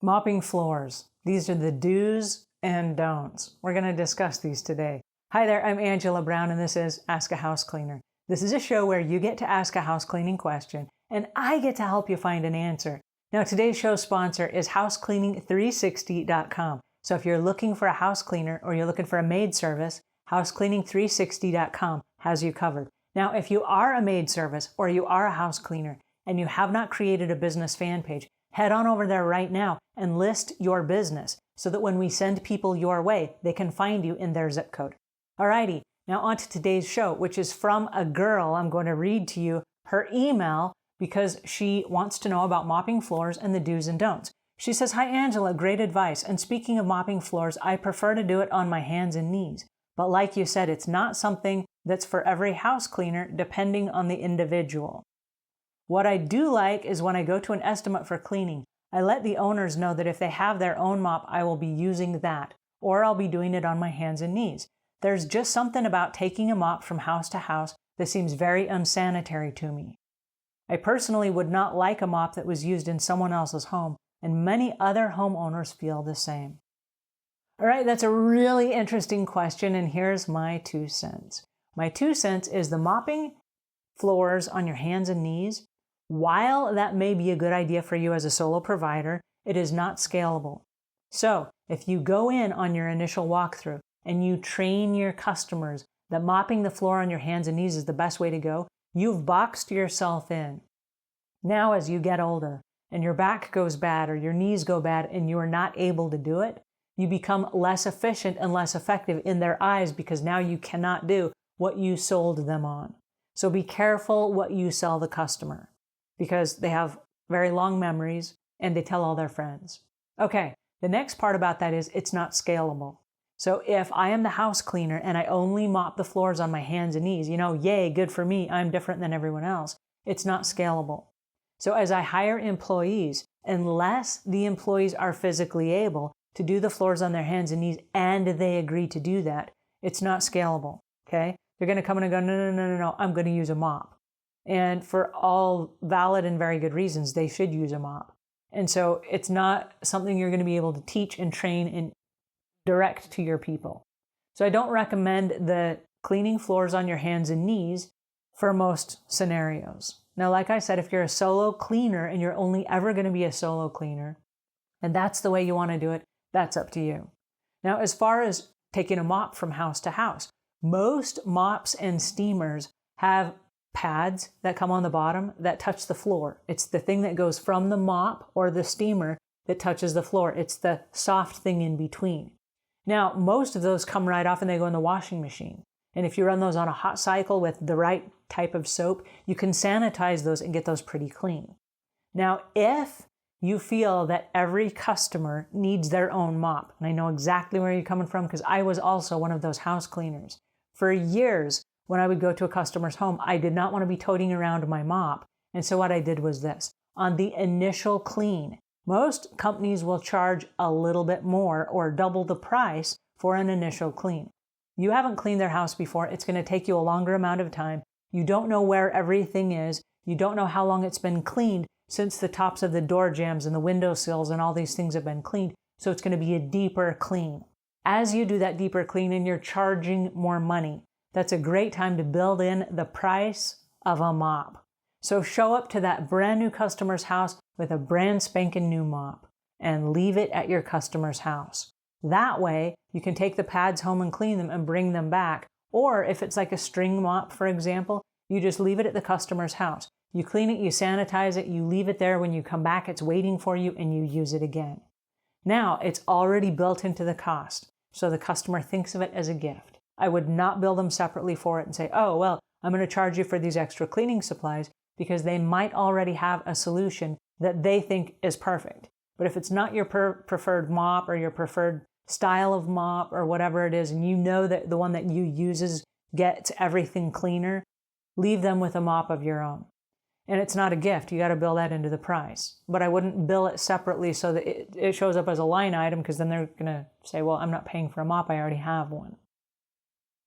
Mopping floors. These are the do's and don'ts. We're going to discuss these today. Hi there, I'm Angela Brown and this is Ask a House Cleaner. This is a show where you get to ask a house cleaning question and I get to help you find an answer. Now today's show sponsor is housecleaning360.com. So if you're looking for a house cleaner or you're looking for a maid service, housecleaning360.com has you covered. Now if you are a maid service or you are a house cleaner and you have not created a business fan page, head on over there right now and list your business so that when we send people your way, they can find you in their zip code. Alrighty, now on to today's show, which is from a girl. I'm going to read to you her email because she wants to know about mopping floors and the do's and don'ts. She says, "Hi Angela, great advice. And speaking of mopping floors, I prefer to do it on my hands and knees. But like you said, it's not something that's for every house cleaner depending on the individual. What I do like is when I go to an estimate for cleaning, I let the owners know that if they have their own mop, I will be using that, or I'll be doing it on my hands and knees. There's just something about taking a mop from house to house that seems very unsanitary to me. I personally would not like a mop that was used in someone else's home, and many other homeowners feel the same." All right, that's a really interesting question, and here's my 2 cents. My 2 cents is the mopping floors on your hands and knees. While that may be a good idea for you as a solo provider, it is not scalable. So if you go in on your initial walkthrough and you train your customers that mopping the floor on your hands and knees is the best way to go, you've boxed yourself in. Now as you get older and your back goes bad or your knees go bad and you are not able to do it, you become less efficient and less effective in their eyes because now you cannot do what you sold them on. So be careful what you sell the customer, because they have very long memories and they tell all their friends. Okay, the next part about that is it's not scalable. So if I am the house cleaner and I only mop the floors on my hands and knees, yay, good for me, I'm different than everyone else, it's not scalable. So as I hire employees, unless the employees are physically able to do the floors on their hands and knees and they agree to do that, it's not scalable, okay? They're going to come in and go, no, I'm going to use a mop. And for all valid and very good reasons, they should use a mop. And so it's not something you're going to be able to teach and train and direct to your people. So I don't recommend the cleaning floors on your hands and knees for most scenarios. Now, like I said, if you're a solo cleaner and you're only ever going to be a solo cleaner, and that's the way you want to do it, that's up to you. Now, as far as taking a mop from house to house, most mops and steamers have pads that come on the bottom that touch the floor. It's the thing that goes from the mop or the steamer that touches the floor. It's the soft thing in between. Now, most of those come right off and they go in the washing machine. And if you run those on a hot cycle with the right type of soap, you can sanitize those and get those pretty clean. Now, if you feel that every customer needs their own mop, and I know exactly where you're coming from because I was also one of those house cleaners. For years, when I would go to a customer's home, I did not want to be toting around my mop. And so what I did was this. On the initial clean, most companies will charge a little bit more or double the price for an initial clean. You haven't cleaned their house before. It's going to take you a longer amount of time. You don't know where everything is. You don't know how long it's been cleaned since the tops of the door jambs and the window sills and all these things have been cleaned. So it's going to be a deeper clean. As you do that deeper clean and you're charging more money, that's a great time to build in the price of a mop. So show up to that brand new customer's house with a brand spanking new mop and leave it at your customer's house. That way you can take the pads home and clean them and bring them back. Or if it's like a string mop, for example, you just leave it at the customer's house. You clean it, you sanitize it, you leave it there. When you come back, it's waiting for you and you use it again. Now it's already built into the cost. So the customer thinks of it as a gift. I would not bill them separately for it and say, oh, well, I'm going to charge you for these extra cleaning supplies, because they might already have a solution that they think is perfect. But if it's not your preferred mop or your preferred style of mop or whatever it is, and you know that the one that you use gets everything cleaner, leave them with a mop of your own. And it's not a gift. You got to build that into the price. But I wouldn't bill it separately so that it shows up as a line item, because then they're going to say, well, I'm not paying for a mop. I already have one.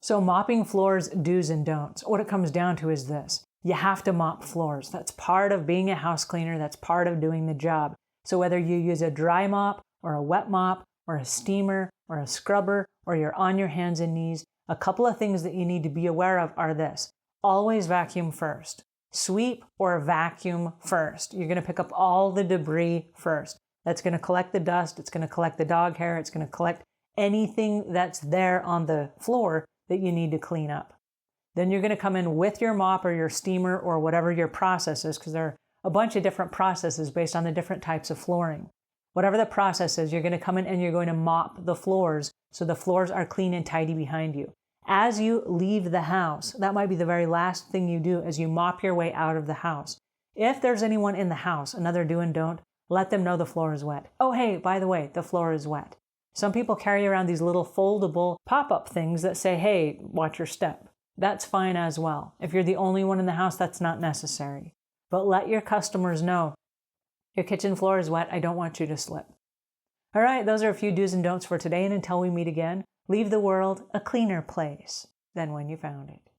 So mopping floors, do's and don'ts. What it comes down to is this. You have to mop floors. That's part of being a house cleaner. That's part of doing the job. So whether you use a dry mop or a wet mop or a steamer or a scrubber or you're on your hands and knees, a couple of things that you need to be aware of are this. Always vacuum first. Sweep or vacuum first. You're going to pick up all the debris first. That's going to collect the dust. It's going to collect the dog hair. It's going to collect anything that's there on the floor that you need to clean up. Then you're going to come in with your mop or your steamer or whatever your process is, because there are a bunch of different processes based on the different types of flooring. Whatever the process is, you're going to come in and you're going to mop the floors so the floors are clean and tidy behind you. As you leave the house, that might be the very last thing you do as you mop your way out of the house. If there's anyone in the house, another do and don't, let them know the floor is wet. Oh, hey, by the way, the floor is wet. Some people carry around these little foldable pop-up things that say, hey, watch your step. That's fine as well. If you're the only one in the house, that's not necessary. But let your customers know, your kitchen floor is wet. I don't want you to slip. All right, those are a few do's and don'ts for today. And until we meet again, leave the world a cleaner place than when you found it.